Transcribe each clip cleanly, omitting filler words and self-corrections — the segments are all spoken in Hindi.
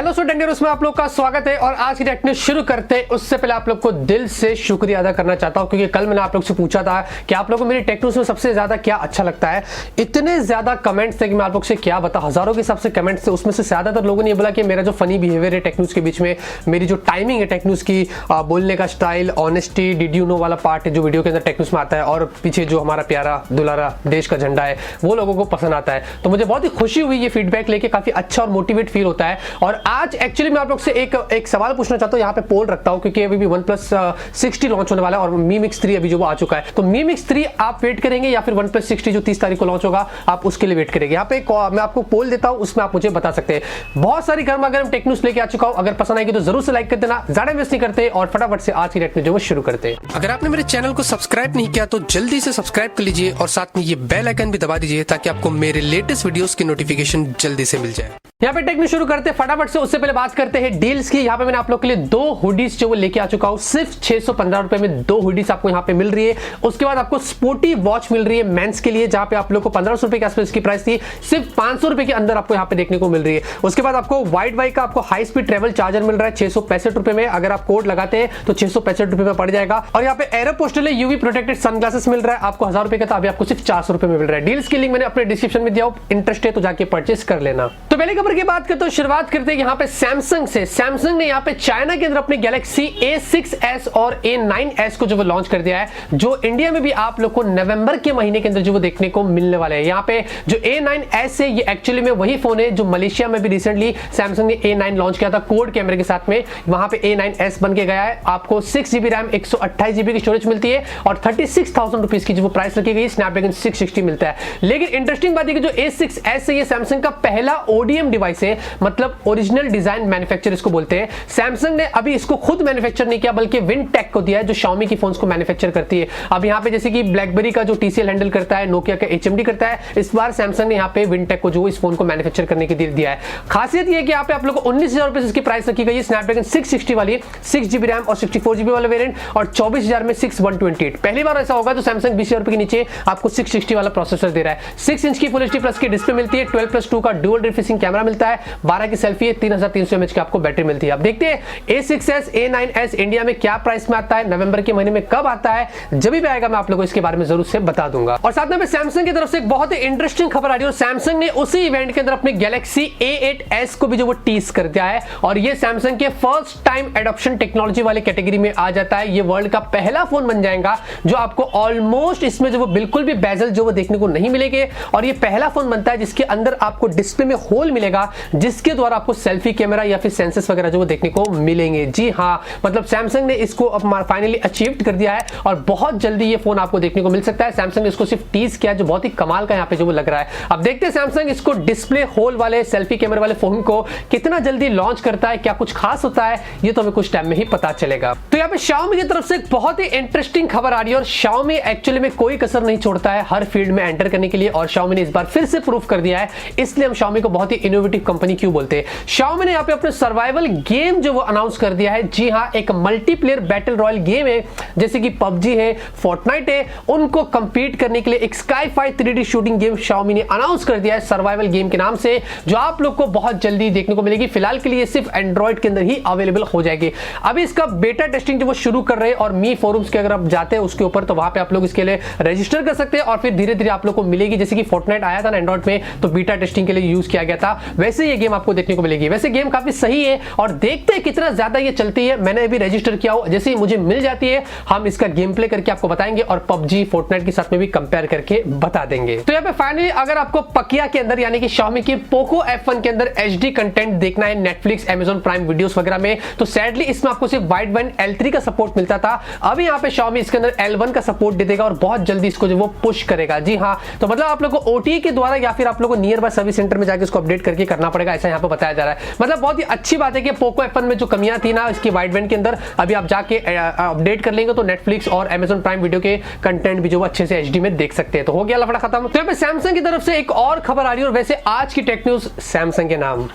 दोस्तों, टेक्नो रूज में आप लोग का स्वागत है। और आज की टेक न्यूज शुरू करते हैं उससे पहले आप लोग को दिल से शुक्रिया अदा करना चाहता हूं, क्योंकि कल मैंने आप लोग से पूछा था कि आप लोगों को मेरी टेक न्यूज में सबसे ज्यादा क्या अच्छा लगता है। इतने ज्यादा कमेंट्स थे कि मैं आप लोग से क्या बता, हजारों के हिसाब से कमेंट्स थे। उसमें से ज्यादातर लोगों ने ये बोला कि मेरा जो फनी बिहेवियर है टेक न्यूज के बीच में, मेरी जो टाइमिंग है टेक न्यूज की, बोलने का style, honesty, did you know वाला पार्ट है जो वीडियो के अंदर टेक न्यूज में आता है, और पीछे जो हमारा प्यारा दुलारा देश का झंडा है, वो लोगों को पसंद आता है। तो मुझे बहुत ही खुशी हुई ये फीडबैक लेके, काफी अच्छा और मोटिवेट फील होता है। और आज एक्चुअली मैं आप लोग से एक सवाल पूछना चाहता हूं, यहाँ पे पोल रखता हूं, क्योंकि अभी भी OnePlus 60 लॉन्च होने वाला है और Mi Mix 3 अभी जो वो आ चुका है। तो Mi Mix 3 आप वेट करेंगे या फिर OnePlus 60 जो 30 तारीख को लॉन्च होगा आप उसके लिए वेट करेंगे? यहाँ पे मैं आपको पोल देता हूं, उसमें आप मुझे बता सकते हैं। बहुत सारी गर्मा गर्म टेक न्यूज लेके आ चुका हूं। अगर पसंद आएगी तो जरूर से लाइक कर देना, ज्यादा वेस्ट नहीं करते और फटाफट से आज की टेक न्यूज जो वो शुरू करते हैं। अगर आपने मेरे चैनल को सब्सक्राइब नहीं किया तो जल्दी से सब्सक्राइब कर लीजिए और साथ में ये बेल आइकन भी दबा दीजिए ताकि आपको मेरे लेटेस्ट वीडियोस की नोटिफिकेशन जल्दी से मिल जाए। यहाँ पे टेक न्यूज शुरू करते हैं फटाफट से। उससे पहले बात करते हैं डील्स की। यहाँ पे मैंने आप लोग के लिए 2 हुडीज जो वो लेके आ चुका हूँ। सिर्फ 615 रुपए में 2 हुडीज आपको यहाँ पे मिल रही है। उसके बाद आपको स्पोर्टी वॉच मिल रही है मेंस के लिए, जहां पे आप लोग को 1500 रुपए के आसपास की प्राइस थी, सिर्फ 500 रुपए के अंदर आपको यहाँ पे देखने को मिल रही है। उसके बाद आपको वाइड वाई का आपको हाई स्पीड ट्रेवल चार्जर मिल रहा है 665 रुपए में। अगर आप कोड लगाते हैं तो 665 रुपए में पड़ जाएगा। और यहाँ पे एरोपोस्टल यूवी प्रोटेक्टेड सनग्लासेस मिल रहा है आपको 1000 रुपए का था, अभी आपको सिर्फ 400 रुपए में मिल रहा है। डील्स की लिंक मैंने अपने डिस्क्रिप्शन में दिया हूं, इंटरेस्ट है तो जाके परचेस कर लेना। तो पहले खबर की बात करते हैं, शुरुआत करते हैं यहाँ पे सैमसंग से। सैमसंग ने यहाँ पे चाइना के अंदर अपने गैलेक्सी A6s और A9s को जो वो लॉन्च कर दिया है, जो इंडिया में भी आप लोग को नवंबर के महीने के अंदर जो वो देखने को मिलने वाले हैं। यहाँ पे जो A9s है ये एक्चुअली में वही फोन है जो मलेशिया में भी रिसेंटली सैमसंग ने A9 लॉन्च किया था कोड कैमरे के साथ में। वहां पे A9s बन के गया है। आपको 6GB रैम 128GB की स्टोरेज मिलती है और 36,000 रुपीज की जो वो प्राइस रखी गई, स्नैपड्रैगन 660 मिलता है। लेकिन इंटरेस्टिंग बात है कि जो A6s है ये सैमसंग का पहला ODM डिवाइस है, मतलब ओरिजिनल डिजाइन मैन्युफैक्चर इसको बोलते हैं। सैमसंग ने अभी इसको खुद मैन्युफैक्चर नहीं किया बल्कि विंटेक को दिया है, जो Xiaomi की फोन्स को मैन्युफैक्चर करती है। अब यहाँ पे जैसे कि ब्लैकबेरी का जो TCL हैंडल करता है, नोकिया का HMD करता है, इस बार सैमसंग ने यहाँ पे विंटेक को जो इस फोन को मैन्युफैक्चर करने के लिए दिया है। खासियत ये है कि यहाँ पे आप लोग को 19,000 रुपए इसकी प्राइस रखी गई है। स्नैपड्रैगन 660 वाली 6GB रैम और 64GB वाला वेरिएंट और 24,000 में 6128। पहली बार ऐसा होगा तो सैमसंग 20,000 रुपए के नीचे आपको 660 वाला प्रोसेसर दे रहा है। 6 इंच की फुल एचडी प्लस की डिस्प्ले मिलती है, 12+2 का डुअल रिफ्रेशिंग कैमरा मिलता है, 12 की सेल्फी है, 3300 mAh की आपको बैटरी मिलती है। अब देखते हैं A6s A9s इंडिया में क्या प्राइस में आता है, नवंबर के महीने में कब आता है, जब भी आएगा मैं आप लोगों को इसके बारे में जरूर से बता दूंगा। और साथ में सैमसंग की तरफ से एक बहुत ही इंटरेस्टिंग खबर आ रही है। सैमसंग ने उसी इवेंट के अंदर अपने गैलेक्सी A8s को भी जो वो टीज कर दिया है और ये सैमसंग के फर्स्ट टाइम एडॉप्शन टेक्नोलॉजी वाले कैटेगरी में आ जाता है। ये वर्ल्ड का पहला फोन बन जाएगा जो आपको ऑलमोस्ट इसमें जो वो बिल्कुल भी बेजल जो वो देखने को नहीं मिलेंगे, और ये पहला फोन बनता है जिसके अंदर आपको डिस्प्ले में होल मिलेगा, जिसके द्वारा आपको सेल्फी कैमरा या फिर सेंसर्स वगैरह जो वो देखने को मिलेंगे। जी हाँ, मतलब सैमसंग ने इसको फाइनली अचीव कर दिया है और बहुत जल्दी ये फोन आपको देखने को मिल सकता है। सैमसंग ने इसको सिर्फ टीज किया, जो बहुत ही कमाल का यहाँ पे जो वो लग रहा है। अब देखते हैं सैमसंग इसको डिस्प्ले होल वाले सेल्फी कैमरे वाले फोन को कितना जल्दी लॉन्च करता है, क्या कुछ खास होता है, ये तो हमें कुछ टाइम में ही पता चलेगा। तो यहाँ पे Xiaomi की तरफ से एक बहुत ही इंटरेस्टिंग खबर आ रही है और Xiaomi एक्चुअली में कोई कसर नहीं छोड़ता है हर फील्ड में एंटर करने के लिए, और Xiaomi ने इस बार फिर से प्रूफ कर दिया है। इसलिए हम Xiaomi को बहुत ही इनोवेटिव कंपनी क्यों बोलते हैं। Xiaomi ने यहाँ पे अपने सर्वाइवल गेम जो वो अनाउंस कर दिया है। जी हाँ, एक मल्टीप्लेयर बैटल रॉयल गेम है, जैसे कि PUBG है, फोर्टनाइट है, उनको कंपीट करने के लिए एक sky-phi 3D shooting game Xiaomi ने अनाउंस कर दिया है सर्वाइवल गेम के नाम से, जो आप लोग को बहुत जल्दी देखने को मिलेगी। फिलहाल के लिए सिर्फ एंड्रॉइड के अंदर ही अवेलेबल हो जाएगी। अभी इसका बेटा टेस्टिंग जो वो शुरू कर रहे हैं और मी फोरम्स के अगर आप जाते हैं उसके ऊपर तो वहां पे आप लोग इसके लिए रजिस्टर कर सकते हैं और फिर धीरे धीरे आप लोग को मिलेगी। जैसे कि फोर्टनाइट आया था ना एंड्रॉइड में, तो बीटा टेस्टिंग के लिए यूज किया गया था, वैसे ये गेम आपको देखने को मिलेगी। वैसे गेम काफी सही है और देखते हैं कितना ज्यादा ये चलती है। मैंने अभी रजिस्टर किया हो, जैसे ही मुझे मिल जाती है हम इसका गेम प्ले करके आपको बताएंगे और PUBG फोर्टनाइट के साथ में भी कंपेयर करके बता देंगे। तो यहाँ पे फाइनली अगर आपको पकिया के अंदर यानी कि Xiaomi की पोको F1 के अंदर HD कंटेंट देखना है नेटफ्लिक्स, Amazon प्राइम वीडियोस वगैरह में, तो सैडली इसमें आपको सिर्फ वाइड बैंड L3 का सपोर्ट मिलता था। अभी यहाँ पे Xiaomi इसके अंदर L1 का सपोर्ट दे देगा और बहुत जल्दी इसको जो वो पुश करेगा। जी हाँ, तो मतलब आप लोग को OTA के द्वारा या फिर आप लोग को नियर बाय सर्विस सेंटर में जाकर इसको अपडेट करके करना पड़ेगा, ऐसा यहाँ पे बताया जा रहा है। मतलब बहुत ही अच्छी बात है कि पोको F1 में जो कमियां थी ना इसकी वाइड बैंड के अंदर, अभी आप जाके अपडेट कर लेंगे तो नेटफ्लिक्स और Amazon प्राइम वीडियो के कंटेंट भी जो अच्छे से HD में देख सकते हैं। तो हो गया लफड़ा खत्म। तो यहाँ पे सैमसंग की तरफ से एक और खबर आ रही है और वैसे आज की टेक न्यूज सैमसंग के नाम।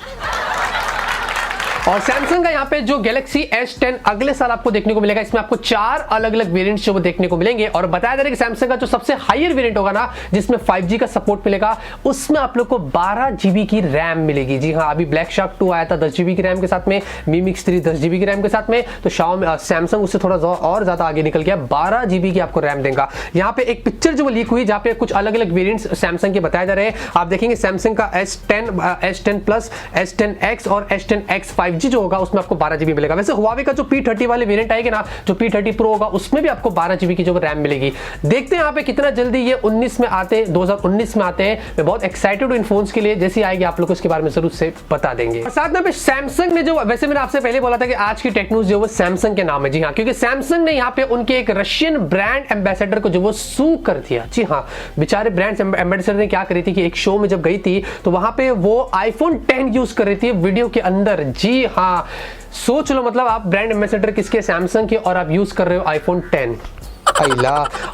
और सैमसंग का यहाँ पे जो गैलेक्सी S10 अगले साल आपको देखने को मिलेगा, इसमें आपको 4 अलग अलग वेरिएंट्स जो देखने को मिलेंगे। और बताया जा रहा है कि सैमसंग का जो सबसे हायर वेरिएंट होगा ना, जिसमें 5G का सपोर्ट मिलेगा, उसमें आप लोग को 12 GB की रैम मिलेगी। जी हाँ, अभी ब्लैक शार्क 2 आया था 10 GB की रैम के साथ में, Mi Mix 3 10 GB की रैम के साथ में, तो सैमसंग उससे थोड़ा और ज्यादा आगे निकल गया, 12 GB की आपको रैम देगा। यहाँ पे एक पिक्चर जो लीक हुई जहाँ पे कुछ अलग अलग वेरिएंट्स सैमसंग के बताए जा रहे हैं। आप देखेंगे सैमसंग का S10 प्लस, S10X और S10X 5G जो होगा उसमें आपको 12 GB मिलेगा। वैसे हुआवे का जो P30 वाले वेरिएंट आएगा ना, जो P30 Pro होगा, उसमें भी आपको 12 GB की जो रैम मिलेगी। देखते हैं यहाँ पे कितना जल्दी ये 2019 में आते हैं। मैं बहुत एक्साइटेड हूँ इन फोन्स के लिए, जैसे आएगी आप लोग को इसके बारे में जरूर से बता देंगे। और साथ में सैमसंग ने जो, वैसे मैंने आपसे पहले बोला था कि आज की टेक न्यूज़ जो वो सैमसंग के नाम है। जी हाँ, क्योंकि सैमसंग ने यहाँ पे उनके एक रशियन ब्रांड एम्बेसडर को जो वो सू कर दिया। जी हाँ, बेचारे ब्रांड एम्बेसडर ने क्या करी थी कि एक शो में जब गई थी तो वहां पे वो iPhone 10 यूज कर रही थी वीडियो के अंदर। जी हाँ, सोच लो, मतलब आप ब्रांड एम्बेसडर किसके, सैमसंग के, और आप यूज कर रहे हो iPhone 10।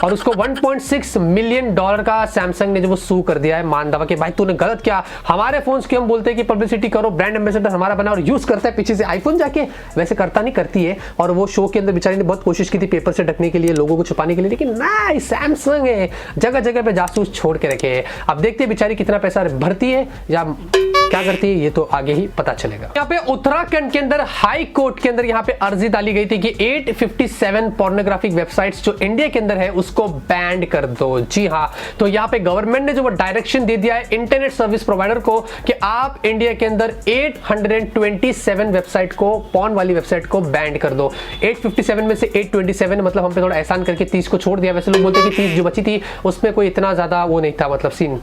और उसको $1.6 मिलियन का सैमसंग ने जो वो सू कर दिया है, मान दावा कि भाई तूने गलत किया, हमारे फोन्स की हम बोलते हैं कि पब्लिसिटी करो, ब्रांड एम्बेसडर हमारा बना और यूज करता है पीछे से आईफोन जाके, वैसे करता नहीं, करती है। और वो शो के अंदर बेचारी ने बहुत कोशिश की थी पेपर से ढकने के लिए, लोगों को छुपाने के लिए, लेकिन नहीं, सैमसंग है, जगह जगह पे जासूस छोड़ के रखे है। अब देखते हैं बेचारी कितना पैसा भरती है या क्या करती है, ये तो आगे ही पता चलेगा। यहाँ पे उत्तराखंड के अंदर हाई कोर्ट के अंदर यहाँ पे अर्जी डाली गई थी कि 857 पोर्नोग्राफिक वेबसाइट्स जो इंडिया के अंदर है उसको बैन कर दो। जी हाँ, तो यहाँ पे गवर्नमेंट ने जो वो डायरेक्शन दे दिया है इंटरनेट सर्विस प्रोवाइडर को कि आप इंडिया के अंदर 827 वेबसाइट को, पॉर्न वाली वेबसाइट को बैन कर दो। 857 में से 827, मतलब हम पे थोड़ा एहसान करके 30 को छोड़ दिया। वैसे लोग बोलते हैं कि 30 जो बची थी उसमें कोई इतना ज्यादा वो नहीं था, मतलब सीन।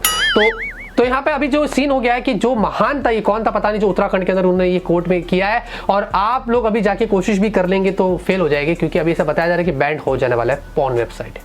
तो यहाँ पे अभी जो सीन हो गया है कि जो महान था, ये कौन था पता नहीं, जो उत्तराखंड के अंदर उन्होंने ये कोर्ट में किया है। और आप लोग अभी जाके कोशिश भी कर लेंगे तो फेल हो जाएगी, क्योंकि अभी ऐसा बताया जा रहा है कि बैंड हो जाने वाला है पॉर्न वेबसाइट।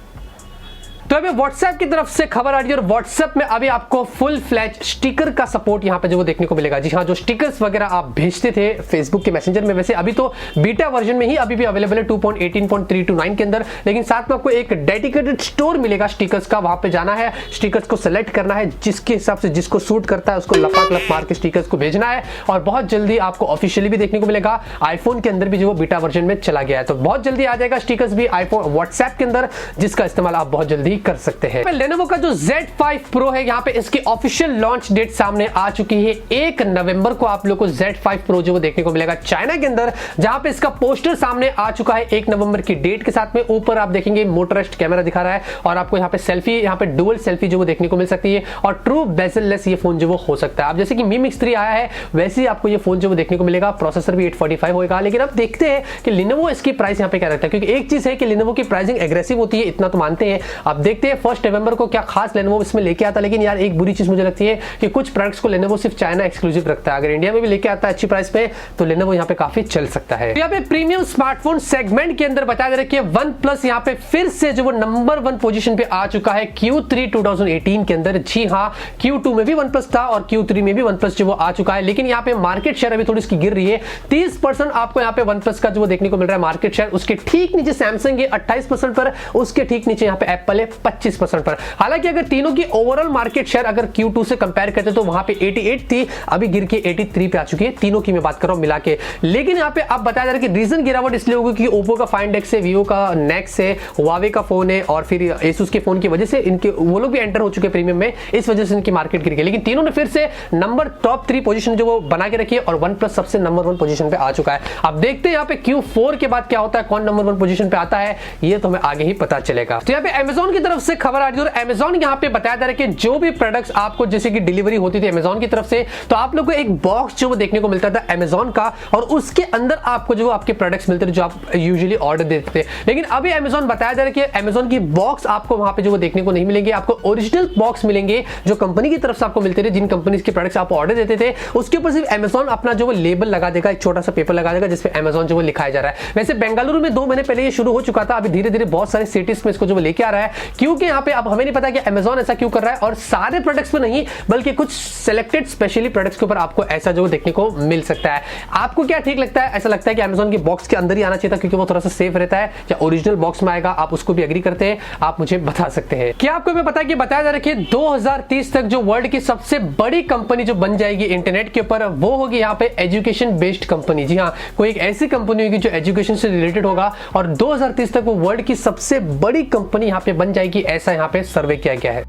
तो अभी व्हाट्सएप की तरफ से खबर आ रही है और व्हाट्सएप में अभी आपको फुल फ्लैज स्टिकर का सपोर्ट यहाँ पे जो वो देखने को मिलेगा। जी हाँ, जो स्टिकर्स वगैरह आप भेजते थे फेसबुक के मैसेंजर में, वैसे अभी तो बीटा वर्जन में ही अभी भी अवेलेबल है 2.18.329 के अंदर, लेकिन साथ में आपको एक डेडिकेटेड स्टोर मिलेगा स्टिकर्स का। वहां पे जाना है, स्टिकर्स को सेलेक्ट करना है, जिसके हिसाब से जिसको सूट करता है उसको लपाक लप मार के स्टिकर्स को भेजना है। और बहुत जल्दी आपको ऑफिशियली भी देखने को मिलेगा, आईफोन के अंदर भी जो वो बीटा वर्जन में चला गया है, तो बहुत जल्दी आ जाएगा स्टिकर्स भी आईफोन व्हाट्सएप के अंदर, जिसका इस्तेमाल आप बहुत जल्दी कर सकते हैं। Lenovo का जो Z5 Pro है, यहाँ पे इसकी ऑफिशियल लॉन्च डेट सामने आ चुकी है। 1 नवंबर को आप लोग को Z5 Pro जो वो देखने को मिलेगा चाइना के अंदर, जहां पे इसका पोस्टर सामने आ चुका है 1 नवंबर की डेट के साथ में। ऊपर आप देखेंगे मोटरेस्ट कैमरा दिखा रहा है और आपको यहाँ पे सेल्फी, यहाँ पे डुअल सेल्फी जो वो देखने को मिल सकती है और ट्रू बेजललेस ये फोन जो वो हो सकता है। अब जैसे कि Mi Mix 3 आया है, वैसे ही आपको ये फोन जो वो देखने को मिलेगा। प्रोसेसर भी 845 होगा, लेकिन अब देखते हैं कि Lenovo इसकी प्राइस यहाँ पे क्या रखता है, क्योंकि एक चीज है कि Lenovo की प्राइसिंग एग्रेसिव होती है, इतना तो मानते हैं। अब देखते हैं 1 नवंबर को क्या खास Lenovo इसमें लेके आता। लेकिन यार एक बुरी चीज मुझे लगती है कि कुछ प्रोडक्ट्स को Lenovo सिर्फ चाइना एक्सक्लूसिव रखता है, अगर इंडिया में भी लेके आता है अच्छी प्राइस पे तो Lenovo यहाँ पे काफी चल सकता है। यहाँ पे प्रीमियम स्मार्टफोन सेगमेंट के अंदर बताया जा रहा है कि OnePlus यहाँ पे फिर से जो वो नंबर 1 पोजीशन पे आ चुका है Q3 2018 के अंदर। जी हाँ, Q2 में भी OnePlus था और Q3 में भी OnePlus जो वो आ चुका है, लेकिन यहाँ पे मार्केट शेयर अभी थोड़ी इसकी गिर रही है। 30% आपको यहाँ पे OnePlus का जो वो देखने को मिल रहा है मार्केट शेयर। उसके ठीक नीचे सैमसंग है 28% पर, उसके ठीक नीचे यहाँ पे एप्पल है 25% पर। हालांकि अगर तीनों की ओवरऑल मार्केट शेयर अगर Q2 से कंपेयर करते तो वहां पे 88 थी, अभी गिर के 83 पे आ चुकी है, तीनों की मैं बात कर रहा हूं मिला के। लेकिन यहाँ पे अब बताया जा रहा है कि रीजन गिरावट इसलिए होगी कि Oppo का Find X है, Vivo का Nex है, Huawei का फोन है और फिर Asus के फोन की वजह से इनके वो लोग भी एंटर हो चुके प्रीमियम में, इस वजह से इनकी मार्केट गिर गई। लेकिन तीनों ने फिर से नंबर टॉप 3 पोजीशन जो वो बना के रखी है और OnePlus सबसे नंबर 1 पोजीशन पे आ चुका है। अब देखते हैं यहाँ पे Q4 के बाद क्या होता है, कौन नंबर 1 पोजीशन पे आता है, ये तो हमें आगे ही पता चलेगा। तो यहाँ पे Amazon की तरफ से खबर आ रही है और Amazon यहाँ पे बताया जा रहा है कि जो भी प्रोडक्ट्स आपको जैसे कि डिलीवरी होती थी Amazon की तरफ से, तो आप लोग को एक बॉक्स जो वो देखने को मिलता था Amazon का, और उसके अंदर आपको जो आपके प्रोडक्ट्स मिलते थे जो आप यूजुअली ऑर्डर देते थे। लेकिन अभी Amazon बताया जा रहा है कि Amazon की बॉक्स आपको वहां पे जो वो देखने को नहीं मिलेंगे, आपको ओरिजिनल बॉक्स मिलेंगे जो कंपनी की तरफ से आपको मिलते थे, जिन कंपनी के प्रोडक्ट्स आप ऑर्डर देते थे उसके ऊपर सिर्फ Amazon अपना जो वो लेबल लगा देगा, एक छोटा सा पेपर लगा देगा जिसपे Amazon जो वो लिखाया जा रहा है। वैसे बेंगलुरु में 2 महीने पहले ये शुरू हो चुका था, अभी धीरे धीरे बहुत सारे सिटीज में इसको जो वो लेके आ रहा है, क्योंकि यहाँ पे अब हमें नहीं पता कि Amazon ऐसा क्यों कर रहा है, और सारे प्रोडक्ट्स पे नहीं बल्कि कुछ सिलेक्टेड स्पेशली प्रोडक्ट्स के ऊपर आपको ऐसा जो देखने को मिल सकता है। आपको क्या ठीक लगता है? ऐसा लगता है कि Amazon की बॉक्स के अंदर ही आना चाहिए था क्योंकि वो थोड़ा सा सेफ रहता है, या ओरिजिनल बॉक्स में आएगा? आप उसको भी एग्री करते हैं? आप मुझे बता सकते हैं। क्या आपको भी पता है कि बताया जा रहा है कि 2030 तक जो वर्ल्ड की सबसे बड़ी कंपनी जो बन जाएगी इंटरनेट के ऊपर, वो होगी यहाँ पे एजुकेशन बेस्ड कंपनी। जी हाँ, कोई एक ऐसी कंपनी होगी जो एजुकेशन से रिलेटेड होगा और 2030 तक वो वर्ल्ड की सबसे बड़ी कंपनी यहाँ पे बन जाएगी, ऐसा यहाँ पे सर्वे किया गया है।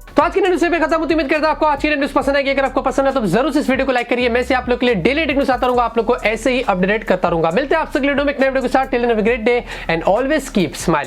तो आज की न्यूज़ पे खत्म होती, उम्मीद करता हूं आपको आज की न्यूज़ पसंद आएगी। अगर आपको पसंद है तो जरूर से इस वीडियो को लाइक करिए। मैं से आप लोग के लिए डेली टेक न्यूज़ आता रहूंगा, आप लोग को ऐसे ही अपडेट करता रहूंगा। मिलते हैं आपसे अगले वीडियो में एक नए वीडियो के साथ। Till then have a great day and always keep smiling.